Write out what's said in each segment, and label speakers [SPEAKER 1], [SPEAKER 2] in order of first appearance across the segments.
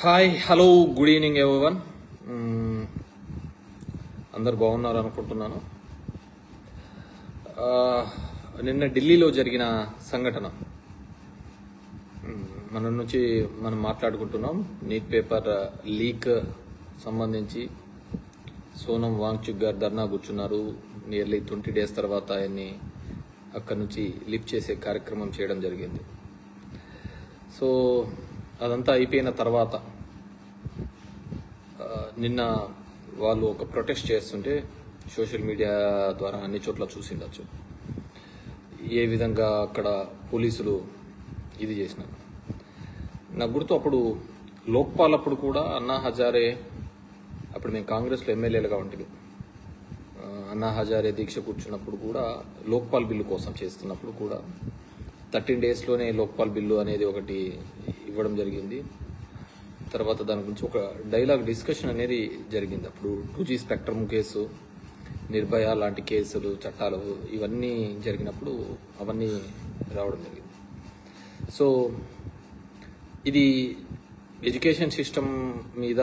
[SPEAKER 1] Hi hello good evening everyone. అందరు బాగున్నారు అనుకుంటున్నాను. నిన్న ఢిల్లీలో జరిగిన సంఘటన మన నుంచి మనం మాట్లాడుకుంటున్నాం. నీట్ పేపర్ లీక్ సంబంధించి సోనం వాంగ్చుక్ గారు ధర్నా కూర్చున్నారు. నియర్లీ 20 days తర్వాత ఆయన్ని అక్కడి నుంచి లిఫ్ట్ చేసే కార్యక్రమం చేయడం జరిగింది. సో అదంతా అయిపోయిన తర్వాత నిన్న వాళ్ళు ఒక ప్రొటెస్ట్ చేస్తుంటే సోషల్ మీడియా ద్వారా అన్ని చోట్ల చూసిండొచ్చు ఏ విధంగా అక్కడ పోలీసులు ఇది చేసినారు. నాకు గుర్తు అప్పుడు లోక్పాల్ అప్పుడు కూడా అన్నా హజారే, అప్పుడు మేము కాంగ్రెస్లో ఎమ్మెల్యేలుగా ఉంటుంది, అన్నా హజారే దీక్ష కూర్చున్నప్పుడు కూడా లోక్పాల్ బిల్లు కోసం చేస్తున్నప్పుడు కూడా 13 daysలోనే లోక్పాల్ బిల్లు అనేది ఒకటి ఇవ్వడం జరిగింది. తర్వాత దాని గురించి ఒక డైలాగ్ డిస్కషన్ అనేది జరిగింది. అప్పుడు 2G స్పెక్ట్రమ్ కేసు, నిర్భయ లాంటి కేసులు, చట్టాలు ఇవన్నీ జరిగినప్పుడు అవన్నీ రావడం జరిగింది. సో ఇది ఎడ్యుకేషన్ సిస్టమ్ మీద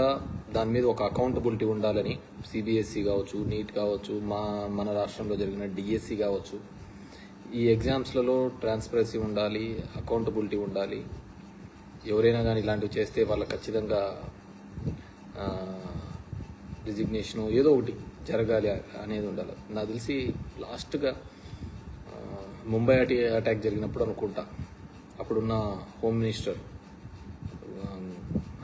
[SPEAKER 1] దాని మీద ఒక అకౌంటబిలిటీ ఉండాలని సిబిఎస్ఈ కావచ్చు, నీట్ కావచ్చు, మన రాష్ట్రంలో జరిగిన డిఎస్సి కావచ్చు, ఈ ఎగ్జామ్స్లలో ట్రాన్స్పరెన్సీ ఉండాలి, అకౌంటబిలిటీ ఉండాలి. ఎవరైనా కానీ ఇలాంటివి చేస్తే వాళ్ళకి ఖచ్చితంగా రిజిగ్నేషను ఏదో ఒకటి జరగాలి అనేది ఉండాలి. నాకు తెలిసి లాస్ట్గా ముంబై అటాక్ జరిగినప్పుడు అనుకుంటా అప్పుడున్న హోమ్ మినిస్టర్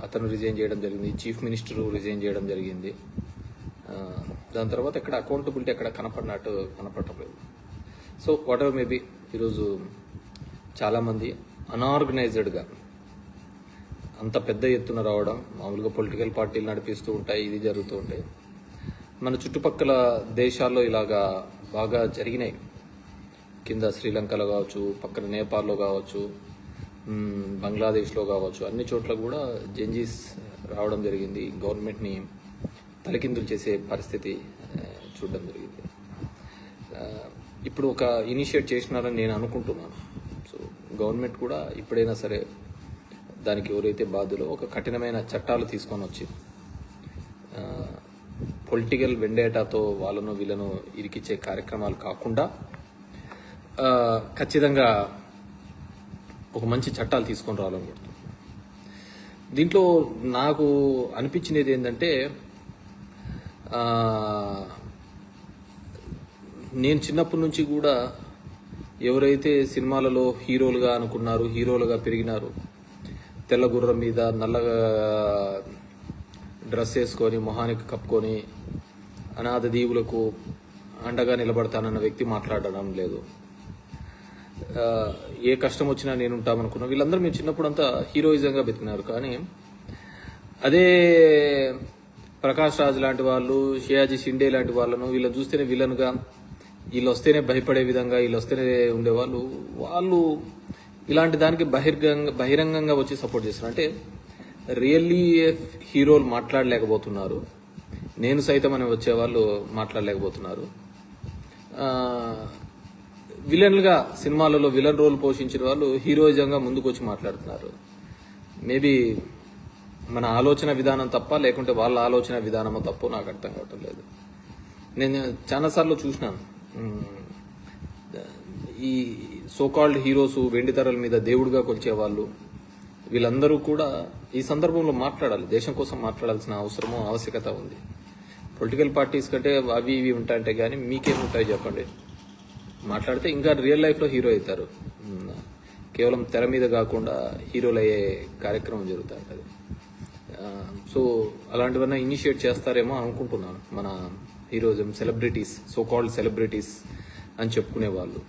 [SPEAKER 1] అతను రిజైన్ చేయడం జరిగింది, చీఫ్ మినిస్టర్ రిజైన్ చేయడం జరిగింది. దాని తర్వాత ఎక్కడ అకౌంటబిలిటీ ఎక్కడ కనపడటం లేదు. సో వాట్ ఎవర్ మేబీ ఈరోజు చాలామంది అనార్గనైజ్డ్గా అంత పెద్ద ఎత్తున రావడం, మామూలుగా పొలిటికల్ పార్టీలు నడిపిస్తూ ఉంటాయి, ఇది జరుగుతూ ఉంటాయి. మన చుట్టుపక్కల దేశాల్లో ఇలాగా బాగా జరిగినాయి. కింద శ్రీలంకలో కావచ్చు, పక్కన నేపాల్లో కావచ్చు, బంగ్లాదేశ్లో కావచ్చు, అన్ని చోట్ల కూడా జెంజీస్ రావడం జరిగింది. గవర్నమెంట్ని తలకిందులు చేసే పరిస్థితి చూడడం జరిగింది. ఇప్పుడు ఒక ఇనిషియేట్ చేసినారని నేను అనుకుంటున్నాను. సో గవర్నమెంట్ కూడా ఇప్పుడైనా సరే దానికి ఎవరైతే బాధ్యులో ఒక కఠినమైన చట్టాలు తీసుకొని వచ్చి పొలిటికల్ వెండేటాతో వాళ్ళను వీళ్ళను ఇరికిచ్చే కార్యక్రమాలు కాకుండా ఖచ్చితంగా ఒక మంచి చట్టాలు తీసుకొని రావాలనుకుంటున్నాను. దీంట్లో నాకు అనిపించినది ఏంటంటే, నేను చిన్నప్పటి నుంచి కూడా ఎవరైతే సినిమాలలో హీరోలుగా అనుకున్నారు, హీరోలుగా పెరిగినారు, తెల్ల గుర్రం మీద నల్లగా డ్రెస్ వేసుకొని మొహానికి కప్పుకొని అనాథ దీవులకు అండగా నిలబడతానన్న వ్యక్తి మాట్లాడడం లేదు. ఏ కష్టం వచ్చినా నేను ఉంటామనుకున్నా వీళ్ళందరూ మేము చిన్నప్పుడు అంతా హీరోయిజంగా బతికినారు. కానీ అదే ప్రకాష్ రాజ్ లాంటి వాళ్ళు, షియాజీ షిండే లాంటి వాళ్ళను వీళ్ళని చూస్తేనే విలన్గా, వీళ్ళు వస్తేనే భయపడే విధంగా వీళ్ళు వస్తేనే ఉండేవాళ్ళు. వాళ్ళు ఇలాంటి దానికి బహిరంగంగా వచ్చి సపోర్ట్ చేస్తున్నారు. అంటే రియల్లీ హీరోలు మాట్లాడలేకపోతున్నారు, నేను సైతం అని వచ్చేవాళ్ళు మాట్లాడలేకపోతున్నారు. విలన్లుగా సినిమాలలో విలన్ రోల్ పోషించిన వాళ్ళు హీరోయిజంగా ముందుకు వచ్చి మాట్లాడుతున్నారు. మేబీ మన ఆలోచన విధానం తప్ప, లేకుంటే వాళ్ళ ఆలోచన విధానమో తప్పో నాకు అర్థం కావటం లేదు. నేను చాలాసార్లు చూసినాను ఈ సోకాల్డ్ హీరోస్, వెండి తెరల మీద దేవుడిగా కొలిచేవాళ్ళు, వీళ్ళందరూ కూడా ఈ సందర్భంలో మాట్లాడాలి. దేశం కోసం మాట్లాడాల్సిన అవసరమో ఆవశ్యకత ఉంది. పొలిటికల్ పార్టీస్ కంటే అవి ఇవి ఉంటాయంటే కానీ మీకేముంటాయి చెప్పండి. మాట్లాడితే ఇంకా రియల్ లైఫ్లో హీరో అవుతారు. కేవలం తెర మీద కాకుండా హీరోలు అయ్యే కార్యక్రమం జరుగుతూ ఉంటుంది. సో అలాంటివన్నా ఇనిషియేట్ చేస్తారేమో అనుకుంటున్నాను. మన హీరోయిజం సెలబ్రిటీస్, సోకాల్డ్ సెలబ్రిటీస్ అని చెప్పుకునే వాళ్ళు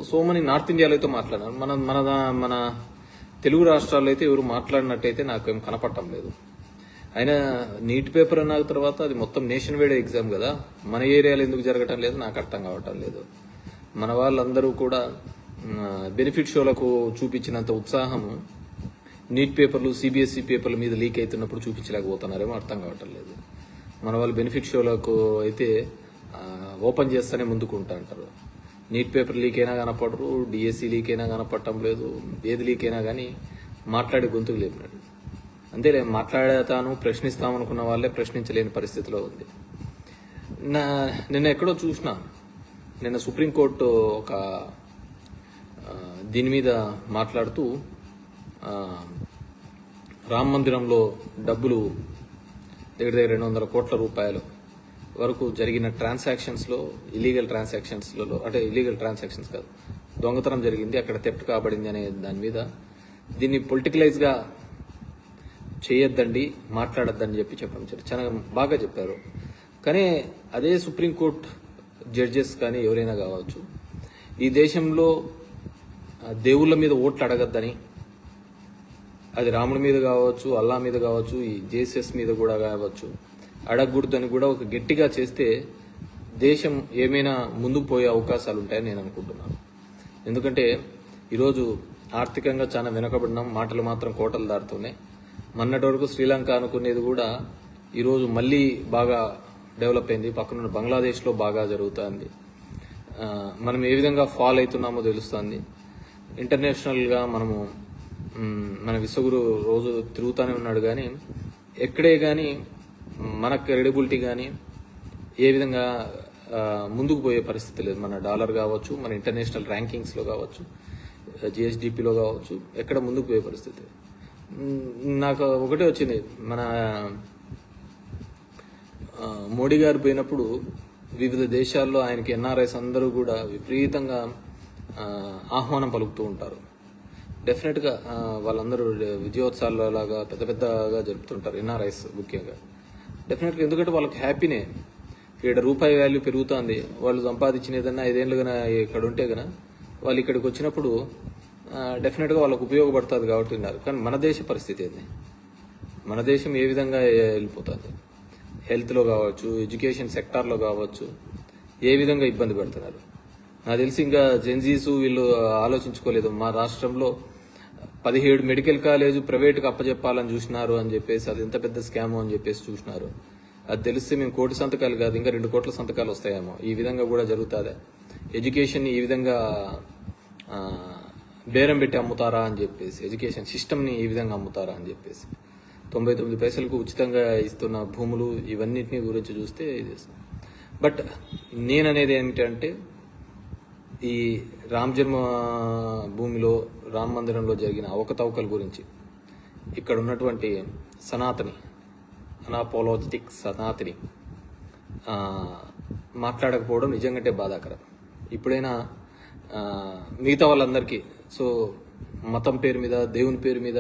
[SPEAKER 1] సో మనీ నార్త్ ఇండియాలో అయితే మాట్లాడారు. మన తెలుగు రాష్ట్రాల్లో అయితే ఎవరు మాట్లాడినట్టయితే నాకేం కనపడటం లేదు. అయినా నీట్ పేపర్ అన్న తర్వాత అది మొత్తం నేషన్ వైడ్ ఎగ్జామ్ కదా, మన ఏరియాలో ఎందుకు జరగటం లేదు నాకు అర్థం కావటం లేదు. మన వాళ్ళందరూ కూడా బెనిఫిట్ షోలకు చూపించినంత ఉత్సాహము నీట్ పేపర్లు, సిబిఎస్ఈ పేపర్ల మీద లీక్ అవుతున్నప్పుడు చూపించలేకపోతున్నారేమో అర్థం కావటం లేదు. మన వాళ్ళు బెనిఫిట్ షోలకు అయితే ఓపెన్ చేస్తేనే ముందుకు ఉంటా అంటారు. నీట్ పేపర్ లీక్ అయినా కనపడరు, డిఎస్సి లీక్ అయినా కనపడటం లేదు, ఏది లీక్ అయినా కానీ మాట్లాడే గొంతుకు లేపినాడు. అంతేలే మాట్లాడతాను ప్రశ్నిస్తామనుకున్న వాళ్ళే ప్రశ్నించలేని పరిస్థితిలో ఉంది. నిన్న ఎక్కడో చూసిన, నిన్న సుప్రీంకోర్టు ఒక దీని మీద మాట్లాడుతూ రామ మందిరంలో డబ్బులు దగ్గర 200 కోట్ల రూపాయలు వరకు జరిగిన ట్రాన్సాక్షన్స్లో ఇల్లీగల్ ట్రాన్సాక్షన్స్ కాదు, దొంగతనం జరిగింది, అక్కడ థెఫ్ట్ కాబడింది అనే దాని మీద దీన్ని పొలిటికలైజ్గా చేయొద్దండి, మాట్లాడొద్దని చెప్పడం చాలా బాగా చెప్పారు. కానీ అదే సుప్రీంకోర్టు జడ్జెస్ కానీ ఎవరైనా కావచ్చు, ఈ దేశంలో దేవుళ్ళ మీద ఓట్లు అడగద్దని, అది రాముడి మీద కావచ్చు, అల్లా మీద కావచ్చు, ఈ జేసస్ మీద కూడా కావచ్చు, అడగకూడదని కూడా ఒక గట్టిగా చేస్తే దేశం ఏమైనా ముందుకు పోయే అవకాశాలు ఉంటాయని నేను అనుకుంటున్నాను. ఎందుకంటే ఈరోజు ఆర్థికంగా చాలా వెనుకబడినాం, మాటలు మాత్రం కోటలు దాటుతున్నాయి. మొన్నటి వరకు శ్రీలంక అనుకునేది కూడా ఈరోజు మళ్ళీ బాగా డెవలప్ అయింది, పక్కనున్న బంగ్లాదేశ్లో బాగా జరుగుతుంది. మనం ఏ విధంగా ఫాలో అవుతున్నామో తెలుస్తుంది. ఇంటర్నేషనల్గా మన విశ్వగురు రోజు తిరుగుతూనే ఉన్నాడు, కానీ ఎక్కడే కానీ మన క్రెడిబిలిటీ కానీ ఏ విధంగా ముందుకు పోయే పరిస్థితి లేదు. మన డాలర్ కావచ్చు, మన ఇంటర్నేషనల్ ర్యాంకింగ్స్లో కావచ్చు, జిఎస్డిపిలో కావచ్చు, ఎక్కడ ముందుకు పోయే పరిస్థితి. నాకు ఒకటే వచ్చింది, మన మోడీ గారు పోయినప్పుడు వివిధ దేశాల్లో ఆయనకి ఎన్ఆర్ఐస్ అందరూ కూడా విపరీతంగా ఆహ్వానం పలుకుతూ ఉంటారు. డెఫినెట్గా వాళ్ళందరూ విజయోత్సవాల లాగా పెద్దగా జరుపుతుంటారు, ఎన్ఆర్ఐస్ ముఖ్యంగా. డెఫినెట్గా ఎందుకంటే వాళ్ళకి హ్యాపీనే, ఇక్కడ రూపాయి వాల్యూ పెరుగుతుంది, వాళ్ళు సంపాదించిన ఏదన్నా 5 ఏళ్ళు కన్నా ఇక్కడ ఉంటే కన్నా వాళ్ళు ఇక్కడికి వచ్చినప్పుడు డెఫినెట్గా వాళ్ళకు ఉపయోగపడుతుంది కాబట్టి ఉన్నారు. కానీ మన దేశ పరిస్థితి ఏంది, మన దేశం ఏ విధంగా వెళ్ళిపోతుంది, హెల్త్లో కావచ్చు, ఎడ్యుకేషన్ సెక్టార్లో కావచ్చు, ఏ విధంగా ఇబ్బంది పెడుతున్నారు. నాకు తెలిసి ఇంకా జెన్జీస్ వీళ్ళు ఆలోచించుకోలేదు. మా రాష్ట్రంలో 17 మెడికల్ కాలేజ్ ప్రైవేట్కి అప్పచెప్పాలని చూసినారు అని చెప్పేసి, అది ఎంత పెద్ద స్కామ్ అని చెప్పేసి చూసినారు. అది తెలిస్తే మేము 1 కోటి సంతకాలు కాదు, ఇంకా 2 కోట్ల సంతకాలు వస్తాయేమో. ఈ విధంగా కూడా జరుగుతుందా, ఎడ్యుకేషన్ ఈ విధంగా బేరం పెట్టి అమ్ముతారా అని చెప్పేసి, ఎడ్యుకేషన్ సిస్టమ్ని ఈ విధంగా అమ్ముతారా అని చెప్పేసి, 99 పైసలకు ఉచితంగా ఇస్తున్న భూములు, ఇవన్నిటిని గురించి చూస్తే ఇది. బట్ నేననేది ఏమిటంటే, ఈ రామ జన్మ భూమిలో రామ మందిరంలో జరిగిన అవకతవకల గురించి ఇక్కడ ఉన్నటువంటి అనాపోలోజెటిక్ సనాతని మాట్లాడకపోవడం నిజంగానే బాధాకరం. ఇప్పుడైనా మిగతా వాళ్ళందరికీ, సో మతం పేరు మీద, దేవుని పేరు మీద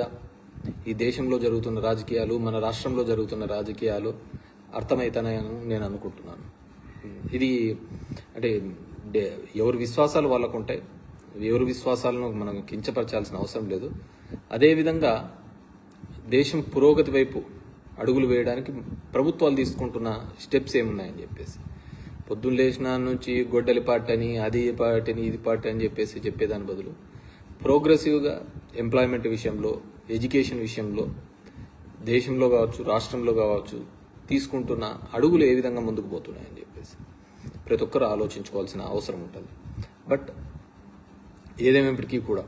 [SPEAKER 1] ఈ దేశంలో జరుగుతున్న రాజకీయాలు, మన రాష్ట్రంలో జరుగుతున్న రాజకీయాలు అర్థమవుతాయని నేను అనుకుంటున్నాను. ఇది అంటే ఎవరి విశ్వాసాలు వాళ్ళకు ఉంటాయి, ఎవరి విశ్వాసాలను మనం కించపరచాల్సిన అవసరం లేదు. అదేవిధంగా దేశం పురోగతి వైపు అడుగులు వేయడానికి ప్రభుత్వాలు తీసుకుంటున్న స్టెప్స్ ఏమున్నాయని చెప్పేసి, పొద్దున్న లేచిన నుంచి గొడ్డలి పార్టీ అని, అది పార్టీ అని, ఇది పార్టీ అని చెప్పేసి చెప్పేదాని బదులు ప్రోగ్రెసివ్గా ఎంప్లాయ్మెంట్ విషయంలో, ఎడ్యుకేషన్ విషయంలో దేశంలో కావచ్చు, రాష్ట్రంలో కావచ్చు తీసుకుంటున్న అడుగులు ఏ విధంగా ముందుకు పోతున్నాయని చెప్పేసి ప్రతి ఒక్కరు ఆలోచించుకోవాల్సిన అవసరం ఉంటుంది. బట్ ఏదేమైనప్పటికీ కూడా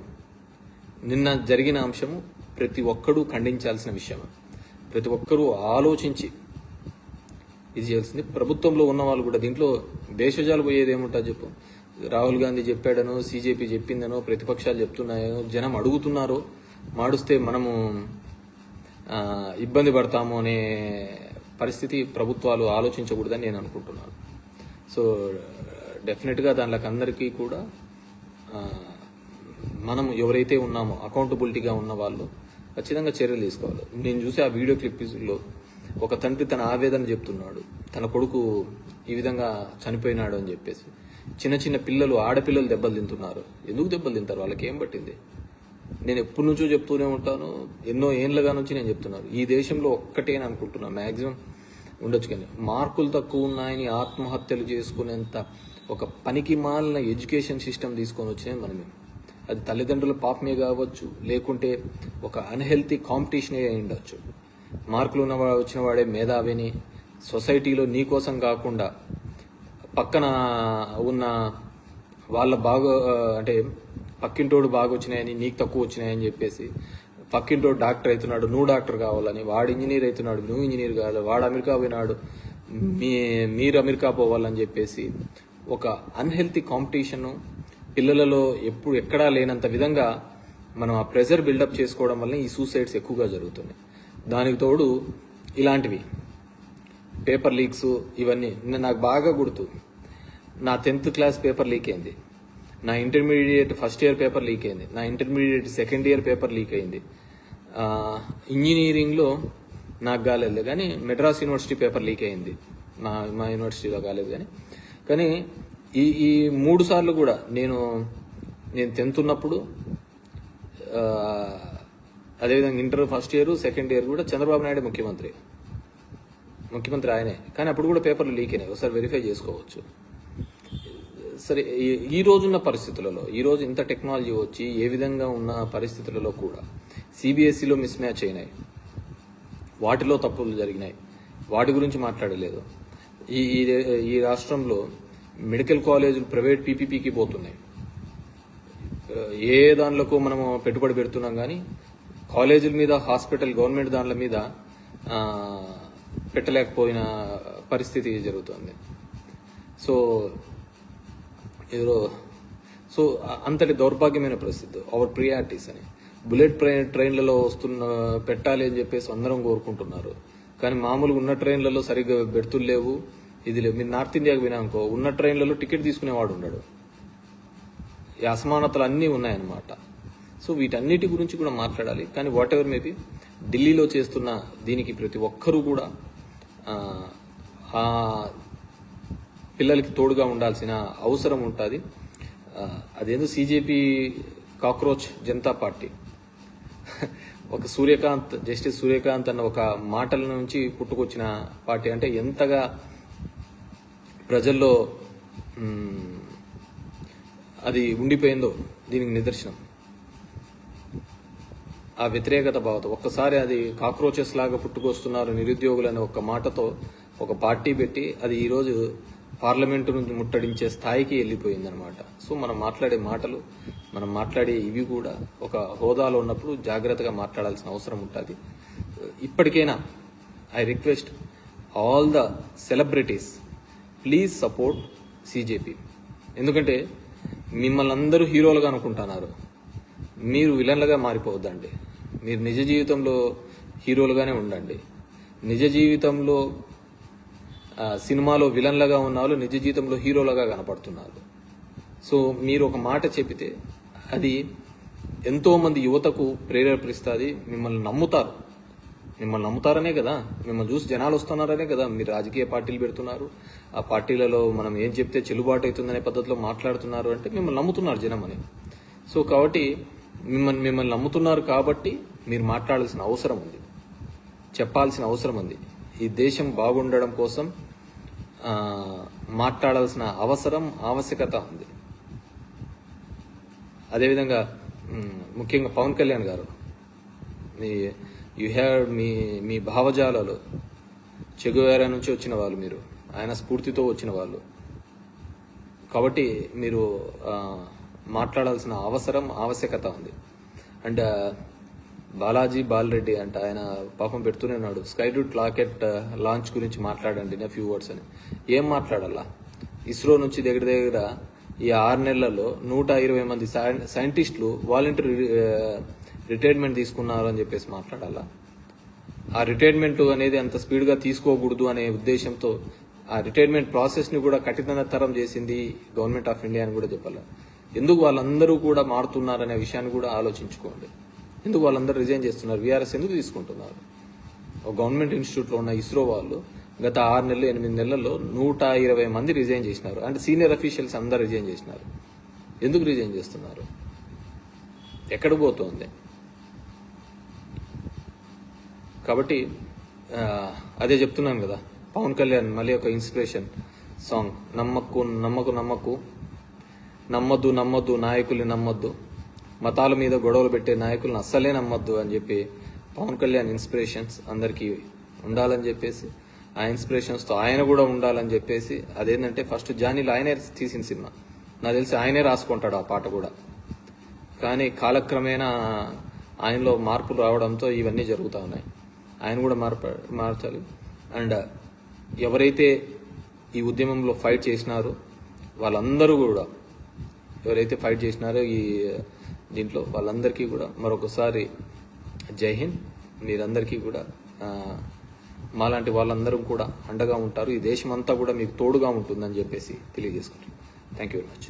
[SPEAKER 1] నిన్న జరిగిన అంశము ప్రతి ఒక్కరూ ఖండించాల్సిన విషయం. ప్రతి ఒక్కరూ ఆలోచించి ఇది చేయాల్సింది. ప్రభుత్వంలో ఉన్న వాళ్ళు కూడా దీంట్లో దేశజాలు పోయేది ఏముంటుంది చెప్పు. రాహుల్ గాంధీ చెప్పాడనో, సీజేపీ చెప్పిందనో, ప్రతిపక్షాలు చెప్తున్నాయో, జనం అడుగుతున్నారో మాడుస్తే మనము ఇబ్బంది పడతాము అనే పరిస్థితి ప్రభుత్వాలు ఆలోచించకూడదని నేను అనుకుంటున్నాను. సో డెఫినెట్గా దానిలోకి అందరికీ కూడా మనం ఎవరైతే ఉన్నామో అకౌంటబిలిటీగా ఉన్న వాళ్ళు ఖచ్చితంగా చర్యలు తీసుకోవాలి. నేను చూసి ఆ వీడియో క్లిప్లో ఒక తండ్రి తన ఆవేదన చెప్తున్నాడు, తన కొడుకు ఈ విధంగా చనిపోయినాడు అని చెప్పేసి. చిన్న చిన్న పిల్లలు, ఆడపిల్లలు దెబ్బలు తింటున్నారు. ఎందుకు దెబ్బలు తింటారు, వాళ్ళకి ఏం పట్టింది? నేను ఎప్పటి నుంచో చెప్తూనే ఉంటాను, ఎన్నో ఏళ్ళగా నుంచి నేను చెప్తున్నాను. ఈ దేశంలో ఒక్కటే అని అనుకుంటున్నాను, మ్యాక్సిమం ఉండొచ్చు, కానీ మార్కులు తక్కువ ఉన్నాయని ఆత్మహత్యలు చేసుకునేంత ఒక పనికి మాలిన ఎడ్యుకేషన్ సిస్టమ్ తీసుకొని వచ్చినాయి మనమే. అది తల్లిదండ్రుల పాపమే కావచ్చు, లేకుంటే ఒక అన్హెల్తీ కాంపిటీషనే అయి ఉండొచ్చు. మార్కులు వచ్చిన వాడే మేధావిని సొసైటీలో నీ కోసం కాకుండా పక్కన ఉన్న వాళ్ళ బాగా, అంటే పక్కింటోడు బాగా వచ్చినాయని నీకు తక్కువ వచ్చినాయని చెప్పేసి పక్కింటో డాక్టర్ అవుతున్నాడు, నువ్వు డాక్టర్ కావాలని, వాడు ఇంజనీర్ అవుతున్నాడు, నువ్వు ఇంజనీర్ కావాలి, వాడు అమెరికా పోయినాడు, మీరు అమెరికా పోవాలని చెప్పేసి ఒక అన్హెల్తీ కాంపిటీషన్ పిల్లలలో ఎక్కడా లేనంత విధంగా మనం ఆ ప్రెజర్ బిల్డప్ చేసుకోవడం వల్ల ఈ సూసైడ్స్ ఎక్కువగా జరుగుతున్నాయి. దానికి తోడు ఇలాంటివి పేపర్ లీక్స్ ఇవన్నీ. నాకు బాగా గుర్తు, నా 10th క్లాస్ పేపర్ లీక్ అయింది, నా intermediate first year paper leak అయింది, నా intermediate second year paper leak అయింది. ఇంజనీరింగ్లో నాకు కాలేదు కానీ మెడ్రాస్ యూనివర్సిటీ పేపర్ లీక్ అయింది, మా యూనివర్సిటీలో కాలేదు కానీ ఈ 3 సార్లు కూడా నేను 10th ఉన్నప్పుడు, అదేవిధంగా inter first year second year కూడా చంద్రబాబు నాయుడు ముఖ్యమంత్రి ఆయనే, కానీ అప్పుడు కూడా పేపర్లు లీక్ అయినాయి, ఒకసారి వెరిఫై చేసుకోవచ్చు. సరే, ఈ రోజున్న పరిస్థితులలో, ఈ రోజు ఇంత టెక్నాలజీ వచ్చి ఏ విధంగా ఉన్న పరిస్థితులలో కూడా సిబిఎస్ఈలో మిస్ మ్యాచ్ అయినాయి, వాటిలో తప్పులు జరిగినాయి, వాటి గురించి మాట్లాడలేదు. ఈ రాష్ట్రంలో మెడికల్ కాలేజీలు ప్రైవేట్ పీపీపీకి పోతున్నాయి. ఏ దానిలకు మనము పెట్టుబడి పెడుతున్నాం కానీ కాలేజీల మీద, హాస్పిటల్ గవర్నమెంట్ దానిల మీద పెట్టలేకపోయిన పరిస్థితి జరుగుతుంది. సో అంతటి దౌర్భాగ్యమైన పరిస్థితి. అవర్ ప్రియారిటీస్ అని బుల్లెట్ ట్రైన్లలో పెట్టాలి అని చెప్పేసి అందరం కోరుకుంటున్నారు, కానీ మామూలుగా ఉన్న ట్రైన్లలో సరిగ్గా బెర్తులు లేవు, ఇది లేవు. మీరు నార్త్ ఇండియాకి పోయినాకో ఉన్న ట్రైన్లలో టికెట్ తీసుకునేవాడు ఉన్నాడు. ఈ అసమానతలు అన్నీ ఉన్నాయన్నమాట. సో వీటన్నిటి గురించి కూడా మాట్లాడాలి. కానీ వాట్ ఎవర్ మేబీ ఢిల్లీలో చేస్తున్న దీనికి ప్రతి ఒక్కరూ కూడా ఆ పిల్లలకి తోడుగా ఉండాల్సిన అవసరం ఉంటుంది. అదేందో సిజేపీ కాక్రోచ్ జనతా పార్టీ, ఒక జస్టిస్ సూర్యకాంత్ అన్న ఒక మాటల నుంచి పుట్టుకొచ్చిన పార్టీ అంటే ఎంతగా ప్రజల్లో అది ఉండిపోయిందో దీనికి నిదర్శనం. ఆ వ్యతిరేకత భావత ఒక్కసారి అది కాక్రోచెస్ లాగా పుట్టుకొస్తున్నారు నిరుద్యోగులు అనే ఒక మాటతో ఒక పార్టీ పెట్టి అది ఈరోజు పార్లమెంటు నుంచి ముట్టడించే స్థాయికి వెళ్ళిపోయిందనమాట. సో మనం మాట్లాడే మాటలు, మనం మాట్లాడే ఇవి కూడా ఒక హోదాలో ఉన్నప్పుడు జాగ్రత్తగా మాట్లాడాల్సిన అవసరం ఉంటుంది. ఇప్పటికైనా I request all the celebrities, please support CJP. ఎందుకంటే మిమ్మల్ని అందరూ హీరోలుగా అనుకుంటున్నారు, మీరు విలన్లుగా మారిపోవద్దండి. మీరు నిజ జీవితంలో హీరోలుగానే ఉండండి. నిజ జీవితంలో సినిమాలో విలన్లుగా ఉన్న వాళ్ళు నిజ జీవితంలో హీరోలుగా కనపడుతున్నారు. సో మీరు ఒక మాట చెప్పితే అది ఎంతోమంది యువతకు ప్రేరేపిస్తుంది. మిమ్మల్ని నమ్ముతారనే కదా, మిమ్మల్ని చూసి జనాలు వస్తున్నారనే కదా మీరు రాజకీయ పార్టీలు పెడుతున్నారు. ఆ పార్టీలలో మనం ఏం చెప్తే చెల్లుబాటు అవుతుందనే పద్ధతిలో మాట్లాడుతున్నారు అంటే మిమ్మల్ని నమ్ముతున్నారు జనం అని. సో కాబట్టి మిమ్మల్ని నమ్ముతున్నారు కాబట్టి మీరు మాట్లాడాల్సిన అవసరం ఉంది, చెప్పాల్సిన అవసరం ఉంది. ఈ దేశం బాగుండడం కోసం మాట్లాడాల్సిన ఆవశ్యకత ఉంది. అదేవిధంగా ముఖ్యంగా పవన్ కళ్యాణ్ గారు, మీ భావజాలాలు చెగువేరా నుంచి వచ్చిన వాళ్ళు, మీరు ఆయన స్ఫూర్తితో వచ్చిన వాళ్ళు కాబట్టి మీరు మాట్లాడాల్సిన ఆవశ్యకత ఉంది. అండ్ బాలాజీ బాలరెడ్డి అంట, ఆయన పాపం పెడుతూనే ఉన్నాడు స్కై రూట్ రాకెట్ లాంచ్ గురించి మాట్లాడండి నా ఫ్యూ వర్డ్స్ అని. ఏం మాట్లాడాలా? ఇస్రో నుంచి దగ్గర ఈ 6 నెలలలో 120 మంది సైంటిస్టులు వాలంటరీ రిటైర్మెంట్ తీసుకున్నారు అని చెప్పేసి మాట్లాడాలా? ఆ రిటైర్మెంట్ అనేది అంత స్పీడ్గా తీసుకోకూడదు అనే ఉద్దేశంతో ఆ రిటైర్మెంట్ ప్రాసెస్ని కూడా కఠినతరం చేసింది గవర్నమెంట్ ఆఫ్ ఇండియా అని కూడా చెప్పాలి. ఎందుకు వాళ్ళందరూ కూడా మారుతున్నారనే విషయాన్ని కూడా ఆలోచించుకోండి. ఎందుకు వాళ్ళందరూ రిజైన్ చేస్తున్నారు? వీఆర్ఎస్ ఎందుకు తీసుకుంటున్నారు? ఒక గవర్నమెంట్ ఇన్స్టిట్యూట్లో ఉన్న ఇస్రో వాళ్ళు గత 6 నెలలు 8 నెలల్లో 120 మంది రిజైన్ చేసినారు. అంటే సీనియర్ అఫీషియల్స్ అందరూ రిజైన్ చేసినారు. ఎందుకు రిజైన్ చేస్తున్నారు? ఎక్కడ పోతుంది? కాబట్టి అదే చెప్తున్నాను కదా, పవన్ కళ్యాణ్ మళ్ళీ ఒక ఇన్స్పిరేషన్ సాంగ్, నమ్మద్దు నాయకుల్ని నమ్మద్దు, మతాల మీద గొడవలు పెట్టే నాయకులను అస్సలే నమ్మద్దు అని చెప్పి పవన్ కళ్యాణ్ ఇన్స్పిరేషన్స్ అందరికీ ఉండాలని చెప్పేసి, ఆ ఇన్స్పిరేషన్స్తో ఆయన కూడా ఉండాలని చెప్పేసి, అదేంటంటే ఫస్ట్ జానీలో ఆయనే తీసిన సినిమా, నాకు తెలిసి ఆయనే రాసుకుంటాడు ఆ పాట కూడా. కానీ కాలక్రమేణా ఆయనలో మార్పులు రావడంతో ఇవన్నీ జరుగుతూ ఉన్నాయి. ఆయన కూడా మార్చాలి. అండ్ ఎవరైతే ఈ ఉద్యమంలో ఫైట్ చేసినారో వాళ్ళందరూ కూడా, ఎవరైతే ఫైట్ చేసినారో ఈ దీంట్లో వాళ్ళందరికీ కూడా మరొకసారి జై హింద్. మీరందరికీ కూడా మాలాంటి వాళ్ళందరూ కూడా అండగా ఉంటారు. ఈ దేశం అంతా కూడా మీకు తోడుగా ఉంటుందని చెప్పేసి తెలియజేసుకుంటున్నాను. Thank you very much.